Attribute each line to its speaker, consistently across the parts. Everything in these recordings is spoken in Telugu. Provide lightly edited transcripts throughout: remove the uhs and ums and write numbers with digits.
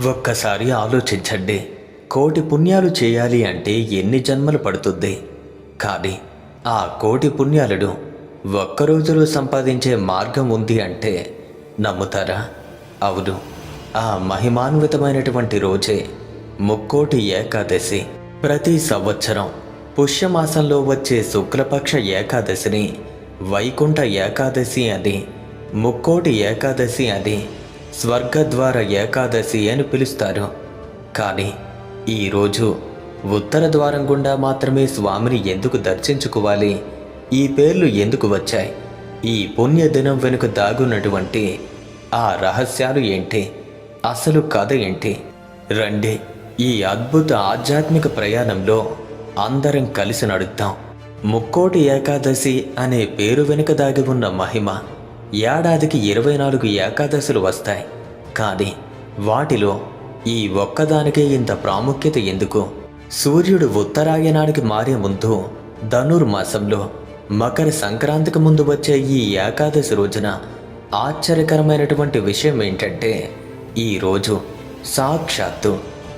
Speaker 1: ఒక్కసారి ఆలోచించండి. కోటి పుణ్యాలు చేయాలి అంటే ఎన్ని జన్మలు పడుతుంది? కానీ ఆ కోటి పుణ్యాలను ఒక్క రోజులో సంపాదించే మార్గం ఉంది అంటే నమ్ముతారా? అవును, ఆ మహిమాన్వితమైనటువంటి రోజే ముక్కోటి ఏకాదశి. ప్రతి సంవత్సరం పుష్యమాసంలో వచ్చే శుక్లపక్ష ఏకాదశిని వైకుంఠ ఏకాదశి అని, ముక్కోటి ఏకాదశి అని, స్వర్గద్వార ఏకాదశి అని పిలుస్తారు. కానీ ఈరోజు ఉత్తర ద్వారం గుండా మాత్రమే స్వామిని ఎందుకు దర్శించుకోవాలి? ఈ పేర్లు ఎందుకు వచ్చాయి? ఈ పుణ్యదినం వెనుక దాగున్నటువంటి ఆ రహస్యాలు ఏంటి? అసలు కథ ఏంటి? రండి, ఈ అద్భుత ఆధ్యాత్మిక ప్రయాణంలో అందరం కలిసి నడుద్దాం. ముక్కోటి ఏకాదశి అనే పేరు వెనుక దాగి ఉన్న మహిమ. ఏడాదికి 24 ఏకాదశులు వస్తాయి. కానీ వాటిలో ఈ ఒక్కదానికే ఇంత ప్రాముఖ్యత ఎందుకు? సూర్యుడు ఉత్తరాయణానికి మారే ముందు ధనుర్మాసంలో మకర సంక్రాంతికి ముందు వచ్చే ఈ ఏకాదశి రోజున ఆశ్చర్యకరమైనటువంటి విషయం ఏంటంటే, ఈరోజు సాక్షాత్తు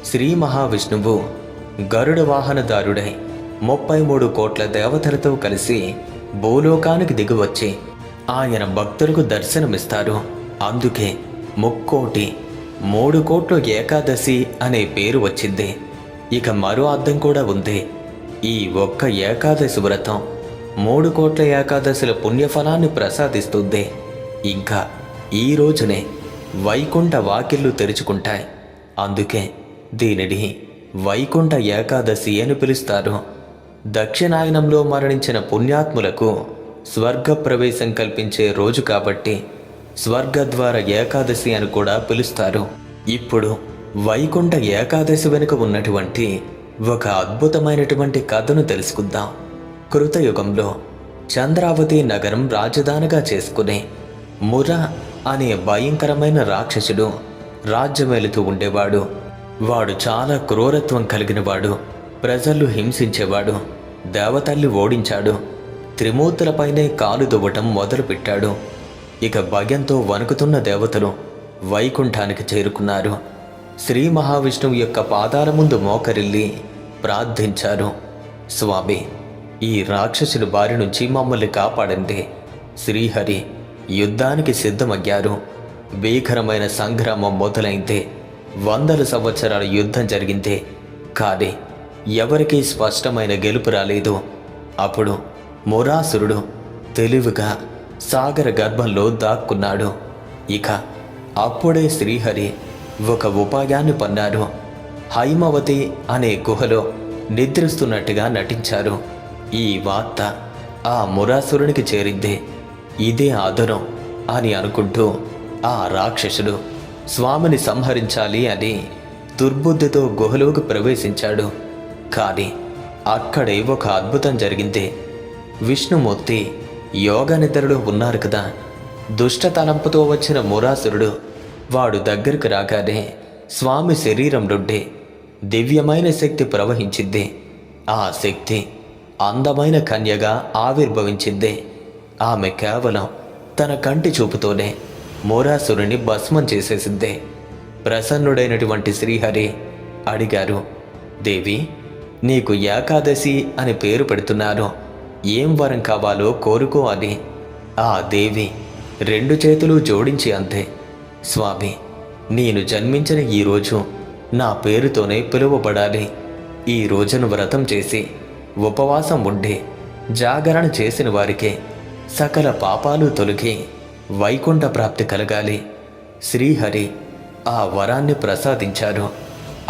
Speaker 1: శ్రీ మహావిష్ణువు గరుడ వాహనదారుడై 33 కోట్ల దేవతలతో కలిసి భూలోకానికి దిగివచ్చి ఆయన భక్తులకు దర్శనమిస్తారు. అందుకే ముక్కోటి 3 కోట్ల ఏకాదశి అనే పేరు వచ్చింది. ఇక మరో అర్థం కూడా ఉంది. ఈ ఒక్క ఏకాదశి వ్రతం 3 కోట్ల ఏకాదశుల పుణ్యఫలాన్ని ప్రసాదిస్తుంది. ఇంకా ఈ రోజునే వైకుంఠ వాకిళ్ళు తెరుచుకుంటాయి. అందుకే దీనిని వైకుంఠ ఏకాదశి అని పిలుస్తారు. దక్షిణాయనంలో మరణించిన పుణ్యాత్ములకు స్వర్గ ప్రవేశం కల్పించే రోజు కాబట్టి స్వర్గద్వార ఏకాదశి అని కూడా పిలుస్తారు. ఇప్పుడు వైకుంఠ ఏకాదశి వెనుక ఉన్నటువంటి ఒక అద్భుతమైనటువంటి కథను తెలుసుకుందాం. కృతయుగంలో చంద్రావతి నగరం రాజధానిగా చేసుకుని ముర అనే భయంకరమైన రాక్షసుడు రాజ్యమేలుతూ ఉండేవాడు. వాడు చాలా క్రూరత్వం కలిగినవాడు. ప్రజలు హింసించేవాడు. దేవతల్ని ఓడించాడు. త్రిమూర్తులపైనే కాలు దువ్వటం మొదలుపెట్టాడు. ఇక భయంతో వణుకుతున్న దేవతలు వైకుంఠానికి చేరుకున్నారు. శ్రీ మహావిష్ణువు యొక్క పాదాల ముందు మోకరిల్లి ప్రార్థించారు. స్వామి, ఈ రాక్షసుల బారి నుంచి మమ్మల్ని కాపాడండి. శ్రీహరి యుద్ధానికి సిద్ధమయ్యారు. భీకరమైన సంగ్రామం మొదలైంది. 100 సంవత్సరాల యుద్ధం జరిగింది. కానీ ఎవరికీ స్పష్టమైన గెలుపు రాలేదు. అప్పుడు మురాసురుడు తెలివిగా సాగర గర్భంలో దాక్కున్నాడు. ఇక అప్పుడే శ్రీహరి ఒక ఉపాయాన్ని పన్నారు. హైమవతి అనే గుహలో నిద్రిస్తున్నట్టుగా నటించారు. ఈ వార్త ఆ మురాసురునికి చేరింది. ఇదే ఆదరం అని అనుకుంటూ ఆ రాక్షసుడు స్వామిని సంహరించాలి అని దుర్బుద్ధితో గుహలోకి ప్రవేశించాడు. కానీ అక్కడే ఒక అద్భుతం జరిగింది. విష్ణుమూర్తి యోగ నిద్రలో ఉన్నారు కదా. దుష్ట తలంపుతో వచ్చిన మురాసురుడు వాడు దగ్గరకు రాగానే స్వామి శరీరం నుండి దివ్యమైన శక్తి ప్రవహించింది. ఆ శక్తి అందమైన కన్యగా ఆవిర్భవించింది. ఆమె కేవలం తన కంటి చూపుతోనే మురాసురుని భస్మం చేసేసింది. ప్రసన్నుడైనటువంటి శ్రీహరి అడిగారు, దేవి, నీకు ఏకాదశి అని పేరు పెడుతున్నారు. ఏం వరం కావాలో కోరుకో అని. ఆ దేవి 2 చేతులు జోడించి అంతే, స్వామి, నేను జన్మించిన ఈరోజు నా పేరుతోనే పిలువబడాలి. ఈ రోజును వ్రతం చేసి ఉపవాసం ఉండి జాగరణ చేసిన వారికి సకల పాపాలు తొలగి వైకుంఠ ప్రాప్తి కలగాలి. శ్రీహరి ఆ వరాన్ని ప్రసాదించారు.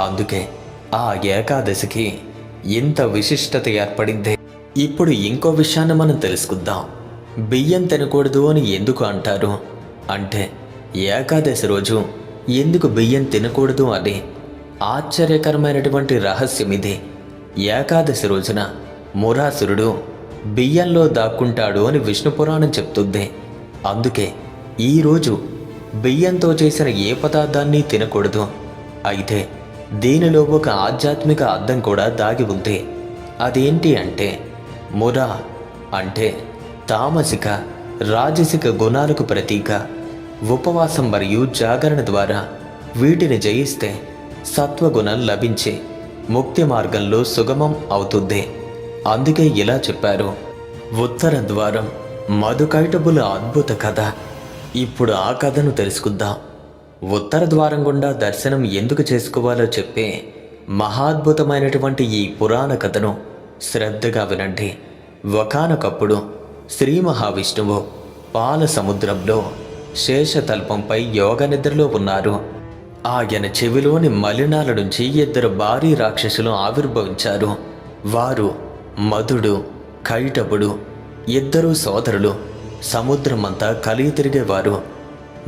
Speaker 1: అందుకే ఆ ఏకాదశికి ఇంత విశిష్టత ఏర్పడింది. ఇప్పుడు ఇంకో విషయాన్ని మనం తెలుసుకుందాం. బియ్యం తినకూడదు అని ఎందుకు అంటారు అంటే, ఏకాదశి రోజు ఎందుకు బియ్యం తినకూడదు అని ఆశ్చర్యకరమైనటువంటి రహస్యం ఇది. ఏకాదశి రోజున మురాసురుడు బియ్యంలో దాక్కుంటాడు అని విష్ణు పురాణం చెప్తుంది. అందుకే ఈరోజు బియ్యంతో చేసిన ఏ పదార్థాన్ని తినకూడదు. అయితే దీనిలో ఒక ఆధ్యాత్మిక అర్థం కూడా దాగి ఉంది. అదేంటి అంటే, ముర అంటే తామసిక రాజసిక గుణాలకు ప్రతీక. ఉపవాసం మరియు జాగరణ ద్వారా వీటిని జయిస్తే సత్వగుణం లభించి ముక్తి మార్గంలో సుగమం అవుతుంది. అందుకే ఇలా చెప్పారు. ఉత్తర ద్వారం మధుకైటబుల అద్భుత కథ. ఇప్పుడు ఆ కథను తెలుసుకుందాం. ఉత్తర ద్వారం గుండా దర్శనం ఎందుకు చేసుకోవాలో చెప్పే మహాద్భుతమైనటువంటి ఈ పురాణ కథను శ్రద్ధగా వినండి. ఒకానొకప్పుడు శ్రీ మహావిష్ణువు పాల సముద్రంలో శేషతల్పంపై యోగ నిద్రలో ఉన్నారు. ఆయన చెవిలోని మలినాల నుంచి 2 భారీ రాక్షసులు ఆవిర్భవించారు. వారు మధుడు, కైటబుడు, 2 సోదరులు. సముద్రమంతా కలిగి తిరిగేవారు.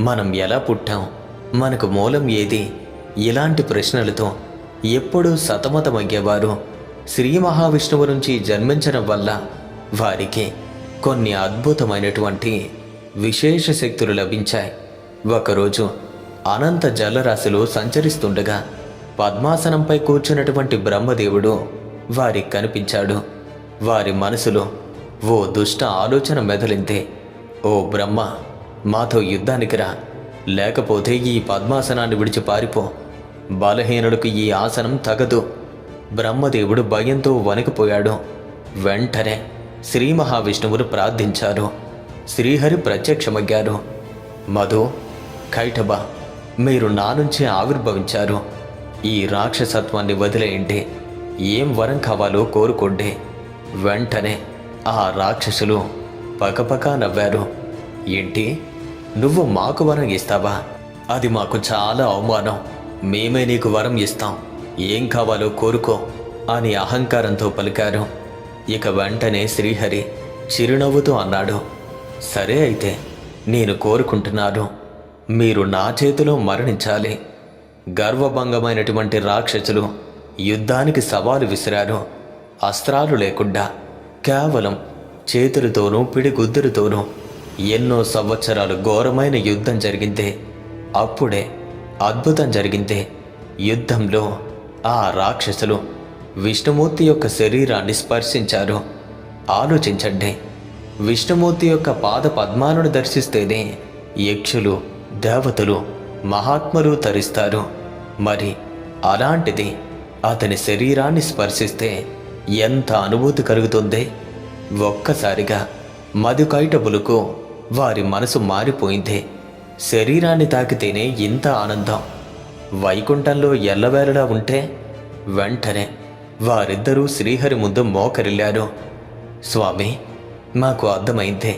Speaker 1: మనం ఎలా పుట్టాం, మనకు మూలం ఏది, ఇలాంటి ప్రశ్నలతో ఎప్పుడూ సతమతమయ్యేవారు. శ్రీ మహావిష్ణువు నుంచి జన్మించడం వల్ల వారికి కొన్ని అద్భుతమైనటువంటి విశేష శక్తులు లభించాయి. ఒకరోజు అనంత జలరాశిలో సంచరిస్తుండగా పద్మాసనంపై కూర్చున్నటువంటి బ్రహ్మదేవుడు వారికి కనిపించాడు. వారి మనసులో ఓ దుష్ట ఆలోచన మెదలిందే. ఓ బ్రహ్మ, మాతో యుద్ధానికి రా, లేకపోతే ఈ పద్మాసనాన్ని విడిచి పారిపో. బలహీనులకు ఈ ఆసనం తగదు. బ్రహ్మదేవుడు భయంతో వణికిపోయాడు. వెంటనే శ్రీ మహావిష్ణువును ప్రార్థించారు. శ్రీహరి ప్రత్యక్షమయ్యారు. మధు, కైటబ, మీరు నా నుంచే ఆవిర్భవించారు. ఈ రాక్షసత్వాన్ని వదిలేయండి. ఏం వరం కావాలో కోరుకోండి. వెంటనే ఆ రాక్షసులు పకపకా నవ్వారు. ఏంటి, నువ్వు మాకు వరం ఇస్తావా? అది మాకు చాలా అవమానం. మేమే నీకు వరం ఇస్తాం. ఏం కావాలో కోరుకో అని అహంకారంతో పలికారు. ఇక వెంటనే శ్రీహరి చిరునవ్వుతో అన్నాడు, సరే అయితే నేను కోరుకుంటున్నాను, మీరు నా చేతిలో మరణించాలి. గర్వభంగమైనటువంటి రాక్షసులు యుద్ధానికి సవాలు విసిరారు. అస్త్రాలు లేకుండా కేవలం చేతులతోనూ పిడిగుద్దులతోనూ ఎన్నో సంవత్సరాలు ఘోరమైన యుద్ధం జరిగింది. అప్పుడే అద్భుతం జరిగింది. యుద్ధంలో ఆ రాక్షసులు విష్ణుమూర్తి యొక్క శరీరాన్ని స్పర్శించారు. ఆలోచించండి, విష్ణుమూర్తి యొక్క పాద పద్మాలను దర్శిస్తేనే యక్షులు, దేవతలు, మహాత్ములు తరిస్తారు. మరి అలాంటిది అతని శరీరాన్ని స్పర్శిస్తే ఎంత అనుభూతి కలుగుతుంది? ఒక్కసారిగా మధుకైటబులకు వారి మనసు మారిపోయింది. శరీరాన్ని తాకితేనే ఇంత ఆనందం. వైకుంఠంలో ఎల్లవేళలా ఉంటే వెంటనే వారిద్దరూ శ్రీహరి ముందు మోకరిల్లారు. స్వామి, మాకు అర్థమైందే.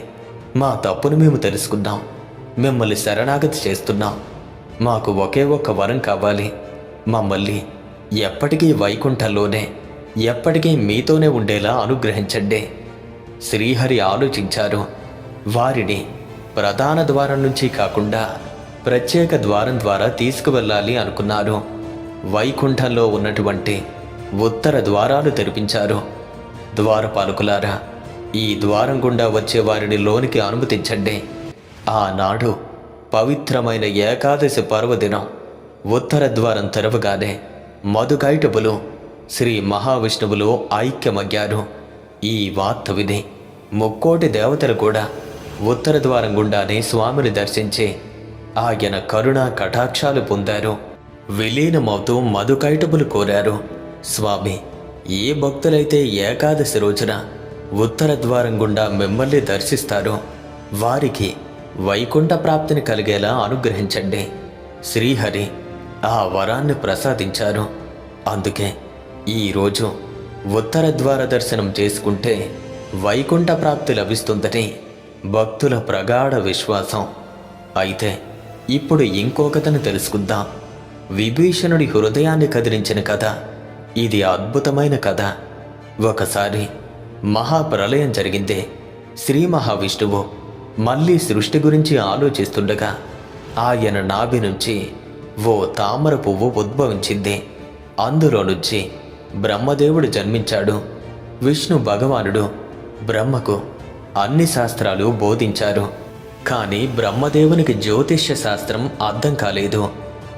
Speaker 1: మా తప్పును మేము తెలుసుకున్నాం. మిమ్మల్ని శరణాగతి చేస్తున్నాం. మాకు ఒకే ఒక్క వరం కావాలి. మమ్మల్ని ఎప్పటికీ వైకుంఠంలోనే, ఎప్పటికీ మీతోనే ఉండేలా అనుగ్రహించండి. శ్రీహరి ఆలోచించారు. వారిని ప్రధాన ద్వారం నుంచి కాకుండా ప్రత్యేక ద్వారం ద్వారా తీసుకువెళ్ళాలి అనుకున్నారు. వైకుంఠంలో ఉన్నటువంటి ఉత్తర ద్వారాలు తెరిపించారు. ద్వారపాలకులారా, ఈ ద్వారం గుండా వచ్చే వారిని లోనికి అనుమతించండి. ఆనాడు పవిత్రమైన ఏకాదశి పర్వదినం ఉత్తర ద్వారం తెరవగానే మధుకైటబులు శ్రీ మహావిష్ణువులో ఐక్యమయ్యారు. ఈ వార్త విని 3,000,000 దేవతలు కూడా ఉత్తర ద్వారం గుండానే స్వామిని దర్శించి ఆయన కరుణా కటాక్షాలు పొందారు. విలీనమవుతూ మధుకైటబులు కోరారు, స్వామి, ఏ భక్తులైతే ఏకాదశి రోజున ఉత్తర ద్వారం గుండా మిమ్మల్ని దర్శిస్తారో వారికి వైకుంఠ ప్రాప్తిని కలిగేలా అనుగ్రహించండి. శ్రీహరి ఆ వరాన్ని ప్రసాదించారు. అందుకే ఈరోజు ఉత్తర ద్వార దర్శనం చేసుకుంటే వైకుంఠ ప్రాప్తి లభిస్తుందని భక్తుల ప్రగాఢ విశ్వాసం. అయితే ఇప్పుడు ఇంకో కథను తెలుసుకుందాం. విభీషణుడి హృదయాన్ని కదిలించిన కథ. ఇది అద్భుతమైన కథ. ఒకసారి మహాప్రళయం జరిగింది. శ్రీ మహావిష్ణువు మళ్ళీ సృష్టి గురించి ఆలోచిస్తుండగా ఆయన నాభి నుంచి ఓ తామర పువ్వు ఉద్భవించింది. అందులో నుంచి బ్రహ్మదేవుడు జన్మించాడు. విష్ణు భగవానుడు బ్రహ్మకు అన్ని శాస్త్రాలు బోధించారు. కానీ బ్రహ్మదేవునికి జ్యోతిష్య శాస్త్రం అర్థం కాలేదు.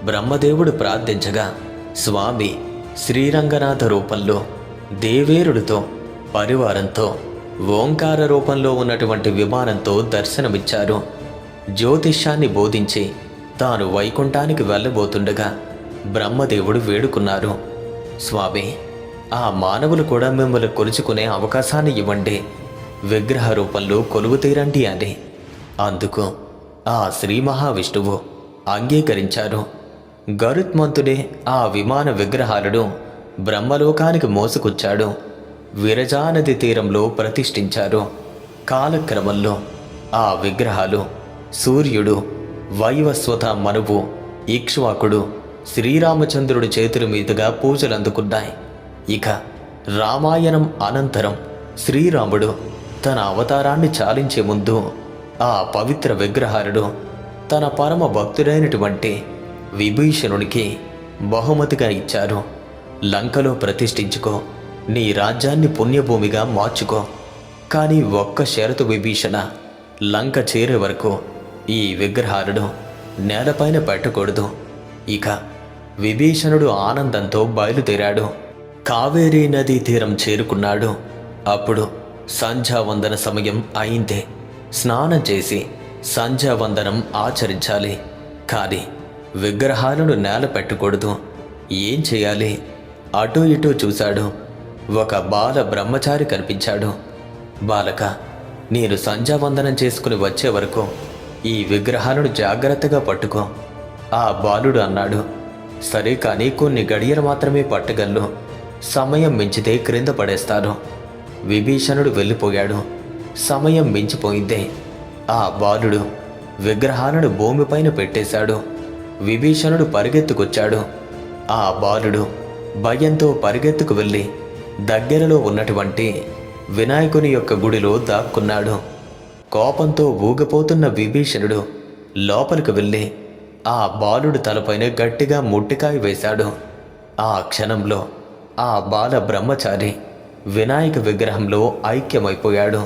Speaker 1: బ్రహ్మదేవుడు ప్రార్థించగా స్వామి శ్రీరంగనాథ రూపంలో దేవేరుడితో పరివారంతో ఓంకార రూపంలో ఉన్నటువంటి విమానంతో దర్శనమిచ్చారు. జ్యోతిష్యాన్ని బోధించి తాను వైకుంఠానికి వెళ్ళబోతుండగా బ్రహ్మదేవుడు వేడుకున్నారు, స్వామి, ఆ మానవులు కూడా మిమ్మల్ని కొలుచుకునే అవకాశాన్ని ఇవ్వండి, విగ్రహ రూపంలో కొలువు తీరండి అని. అందుకు ఆ శ్రీ మహావిష్ణువు అంగీకరించారు. గరుత్మంతుడే ఆ విమాన విగ్రహాలను బ్రహ్మలోకానికి మోసుకొచ్చాడు. విరజానది తీరంలో ప్రతిష్ఠించారు. కాలక్రమంలో ఆ విగ్రహాలు సూర్యుడు, వైవస్వత మనువు, ఇక్ష్వాకుడు, శ్రీరామచంద్రుడి చేతుల మీదుగా పూజలందుకున్నాయి. ఇక రామాయణం అనంతరం శ్రీరాముడు తన అవతారాన్ని చాలించే ముందు ఆ పవిత్ర విగ్రహాలను తన పరమ భక్తుడైనటువంటి విభీషణునికి బహుమతిగా ఇచ్చారు. లంకలో ప్రతిష్ఠించుకో, నీ రాజ్యాన్ని పుణ్యభూమిగా మార్చుకో, కానీ ఒక్క షరతు విభీషణ, లంక చేరే వరకు ఈ విగ్రహాలను నేలపైన పెట్టకూడదు. ఇక విభీషణుడు ఆనందంతో బయలుదేరాడు. కావేరీ నదీ తీరం చేరుకున్నాడు. అప్పుడు సంధ్యావందన సమయం అయింది. స్నానం చేసి సంధ్యావందనం ఆచరించాలి. కానీ విగ్రహాలను నేల పెట్టకూడదు. ఏం చేయాలి? అటూ ఇటూ చూశాడు. ఒక బాల బ్రహ్మచారి కనిపించాడు. బాలక, నేను సంధ్యావందనం చేసుకుని వచ్చే వరకు ఈ విగ్రహాలను జాగ్రత్తగా పట్టుకో. ఆ బాలుడు అన్నాడు, సరే, కానీ కొన్ని గడియలు మాత్రమే పట్టగలను, సమయం మించితే క్రింద పడేస్తాను. విభీషణుడు వెళ్ళిపోయాడు. సమయం మించిపోయిందే. ఆ బాలుడు విగ్రహాలను భూమిపైన పెట్టేశాడు. విభీషణుడు పరిగెత్తుకొచ్చాడు. ఆ బాలుడు భయంతో పరిగెత్తుకు వెళ్ళి దగ్గరలో ఉన్నటువంటి వినాయకుని యొక్క గుడిలో దాక్కున్నాడు. కోపంతో ఊగిపోతున్న విభీషణుడు లోపలికి వెళ్ళి ఆ బాలుడు తలపైన గట్టిగా ముట్టికాయ వేశాడు. ఆ క్షణంలో ఆ బాల బ్రహ్మచారి వినాయక విగ్రహంలో ఐక్యమైపోయాడు.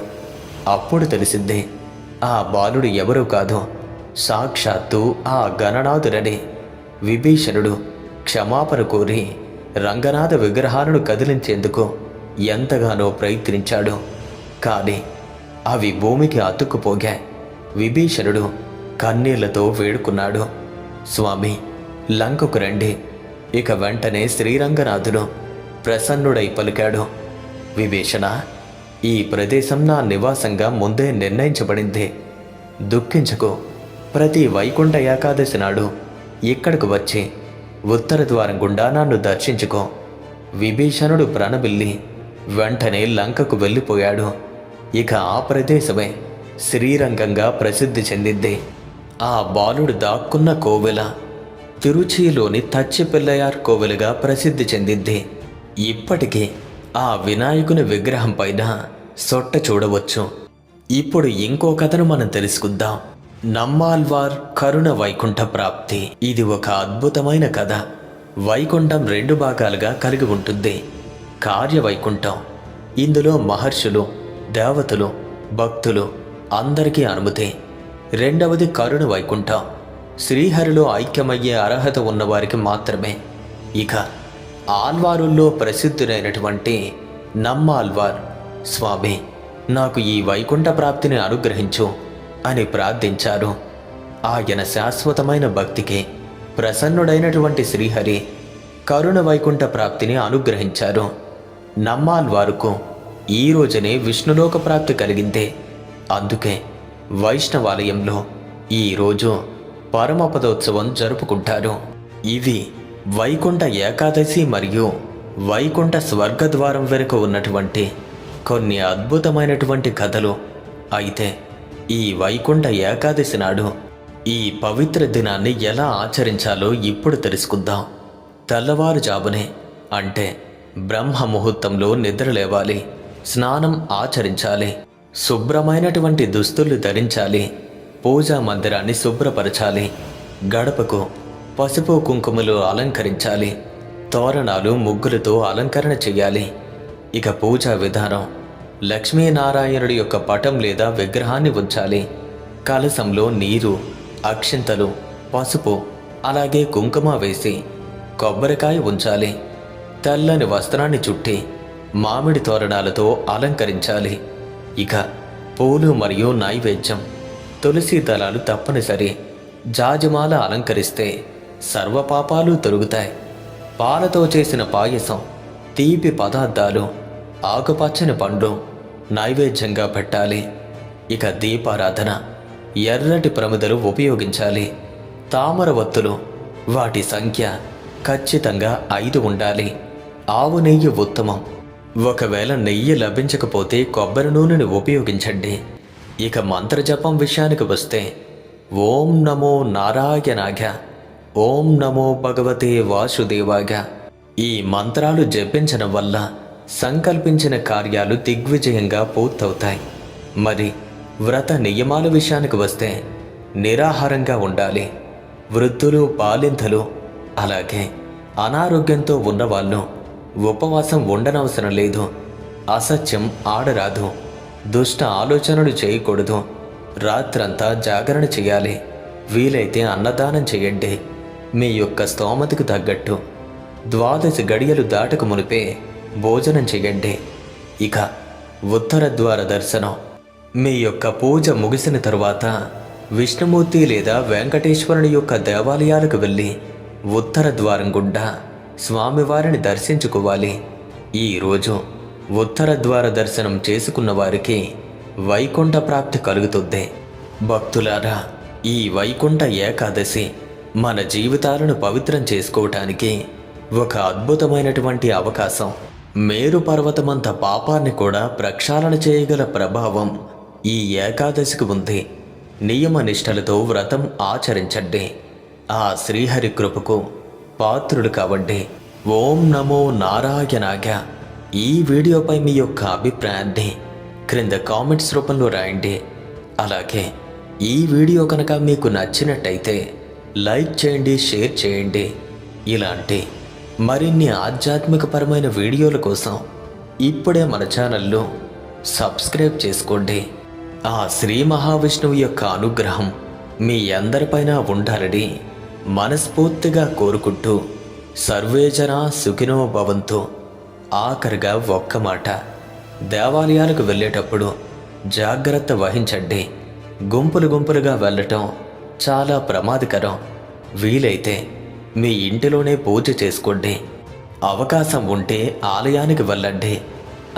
Speaker 1: అప్పుడు తెలిసింది, ఆ బాలుడు ఎవరూ కాదు, సాక్షాత్తు ఆ గణనాథుడని. విభీషణుడు క్షమాపణ కోరి రంగనాథ విగ్రహాలను కదిలించేందుకు ఎంతగానో ప్రయత్నించాడు. కానీ అవి భూమికి అతుక్కుపోగాయి. విభీషణుడు కన్నీళ్లతో వేడుకున్నాడు, స్వామి, లంకకు రండి. ఇక వెంటనే శ్రీరంగనాథుడు ప్రసన్నుడై పలికాడు, విభీషణ, ఈ ప్రదేశం నా నివాసంగా ముందే నిర్ణయించబడింది. దుఃఖించకు. ప్రతి వైకుంఠ ఏకాదశి నాడు ఇక్కడకు వచ్చి ఉత్తర ద్వారం గుండా నన్ను దర్శించుకో. విభీషణుడు ప్రణబిల్లి వెంటనే లంకకు వెళ్ళిపోయాడు. ఇక ఆ ప్రదేశమే శ్రీరంగంగా ప్రసిద్ధి చెందింది. ఆ బాలుడు దాక్కున్న కోవెల తిరుచిలోని తచ్చిపిల్లయార్ కోవెలుగా ప్రసిద్ధి చెందింది. ఇప్పటికీ ఆ వినాయకుని విగ్రహం పైన సొట్ట చూడవచ్చు. ఇప్పుడు ఇంకో కథను మనం తెలుసుకుందాం. నమ్మాల్వార్ కరుణ వైకుంఠ ప్రాప్తి. ఇది ఒక అద్భుతమైన కథ. వైకుంఠం 2 భాగాలుగా కలిగి ఉంటుంది. కార్యవైకుంఠం, ఇందులో మహర్షులు, దేవతలు, భక్తులు అందరికీ అనుమతి. రెండవది కరుణ వైకుంఠం, శ్రీహరిలో ఐక్యమయ్యే అర్హత ఉన్నవారికి మాత్రమే. ఇక ఆల్వారుల్లో ప్రసిద్ధులైనటువంటి నమ్మాల్వార్, స్వామి, నాకు ఈ వైకుంఠ ప్రాప్తిని అనుగ్రహించు అని ప్రార్థించారు. ఆయన శాశ్వతమైన భక్తికి ప్రసన్నుడైనటువంటి శ్రీహరి కరుణ వైకుంఠ ప్రాప్తిని అనుగ్రహించారు. నమ్మాల్వారుకు ఈ రోజునే విష్ణులోక ప్రాప్తి కలిగిందే. అందుకే వైష్ణవాలయంలో ఈరోజు పరమపదోత్సవం జరుపుకుంటారు. ఇవి వైకుంఠ ఏకాదశి మరియు వైకుంఠ స్వర్గద్వారం వరకు ఉన్నటువంటి కొన్ని అద్భుతమైనటువంటి కథలు. అయితే ఈ వైకుంఠ ఏకాదశి నాడు ఈ పవిత్ర దినాన్ని ఎలా ఆచరించాలో ఇప్పుడు తెలుసుకుందాం. తెల్లవారుజామునే, అంటే బ్రహ్మ ముహూర్తంలో నిద్రలేవాలి, స్నానం ఆచరించాలి, శుభ్రమైనటువంటి దుస్తులు ధరించాలి, పూజా మందిరాన్ని శుభ్రపరచాలి, గడపకు పసుపు కుంకుమలు అలంకరించాలి, తోరణాలు ముగ్గులతో అలంకరణ చేయాలి. ఇక పూజా విధానం, లక్ష్మీనారాయణుడి యొక్క పటం లేదా విగ్రహాన్ని ఉంచాలి. కలశంలో నీరు, అక్షింతలు, పసుపు, అలాగే కుంకుమ వేసి కొబ్బరికాయ ఉంచాలి. తెల్లని వస్త్రాన్ని చుట్టి మామిడి తోరణాలతో అలంకరించాలి. ఇక పూలు మరియు నైవేద్యం, తులసి దళాలు తప్పనిసరి. జాజిమాల అలంకరిస్తే సర్వపాపాలు తొలుగుతాయి. పాలతో చేసిన పాయసం, తీపి పదార్థాలు, ఆకుపచ్చని పండు నైవేద్యంగా పెట్టాలి. ఇక దీపారాధన ఎర్రటి ప్రమిదలు ఉపయోగించాలి. తామర వత్తులు, వాటి సంఖ్య ఖచ్చితంగా 5 ఉండాలి. ఆవు నెయ్యి ఉత్తమం. ఒకవేళ నెయ్యి లభించకపోతే కొబ్బరి నూనెని ఉపయోగించండి. ఇక మంత్రజపం విషయానికి వస్తే ఓం నమో నారాయణాయ, ఓం నమో భగవతే వాసుదేవాయ ఈ మంత్రాలు జపించడం వల్ల సంకల్పించిన కార్యాలు దిగ్విజయంగా పూర్తవుతాయి. మరి వ్రత నియమాల విషయానికి వస్తే నిరాహారంగా ఉండాలి. వృద్ధులు, బాలింతలు, అలాగే అనారోగ్యంతో ఉన్నవాళ్ళు ఉపవాసం ఉండనవసరం లేదు. అసత్యం ఆడరాదు. దుష్ట ఆలోచనలు చేయకూడదు. రాత్రంతా జాగరణ చేయాలి. వీలైతే అన్నదానం చేయండి. మీ యొక్క స్తోమతకు తగ్గట్టు 12 గడియలు దాటక మునిపే భోజనం చేయండి. ఇక ఉత్తర ద్వార దర్శనం. మీ యొక్క పూజ ముగిసిన తరువాత విష్ణుమూర్తి లేదా వెంకటేశ్వరుని యొక్క దేవాలయాలకు వెళ్ళి ఉత్తర ద్వారం గుండా స్వామివారిని దర్శించుకోవాలి. ఈరోజు ఉత్తర ద్వార దర్శనం చేసుకున్న వారికి వైకుంఠ ప్రాప్తి కలుగుతుంది. భక్తులారా, ఈ వైకుంఠ ఏకాదశి మన జీవితాలను పవిత్రం చేసుకోవటానికి ఒక అద్భుతమైనటువంటి అవకాశం. మేరు పర్వతమంత పాపాన్ని కూడా ప్రక్షాళన చేయగల ప్రభావం ఈ ఏకాదశికి ఉంది. నియమ నిష్టలతో వ్రతం ఆచరించండి. ఆ శ్రీహరి కృపకు పాత్రుడు కావండి. ఓం నమో నారాయణాయ. ఈ వీడియోపై మీ యొక్క అభిప్రాయాన్ని క్రింద కామెంట్స్ రూపంలో రాయండి. అలాగే ఈ వీడియో కనుక మీకు నచ్చినట్టయితే లైక్ చేయండి, షేర్ చేయండి. ఇలాంటి మరిన్ని ఆధ్యాత్మికపరమైన వీడియోల కోసం ఇప్పుడే మన ఛానల్ను సబ్స్క్రైబ్ చేసుకోండి. ఆ శ్రీ మహావిష్ణువు యొక్క అనుగ్రహం మీ అందరిపైన ఉండాలని మనస్ఫూర్తిగా కోరుకుంటూ సర్వే జనా సుఖినో భవంతు. ఆఖరిగా ఒక్క మాట, దేవాలయాలకు వెళ్ళేటప్పుడు జాగ్రత్త వహించండి. గుంపులుగా వెళ్ళటం చాలా ప్రమాదకరం. వీలైతే మీ ఇంటిలోనే పూజ చేసుకోండి. అవకాశం ఉంటే ఆలయానికి వెళ్ళండి.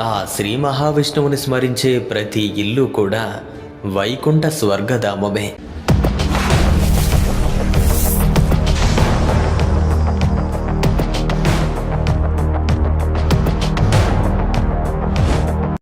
Speaker 1: ఆ శ్రీ మహావిష్ణువుని స్మరించే ప్రతి ఇల్లు కూడా వైకుంఠ స్వర్గధామమే.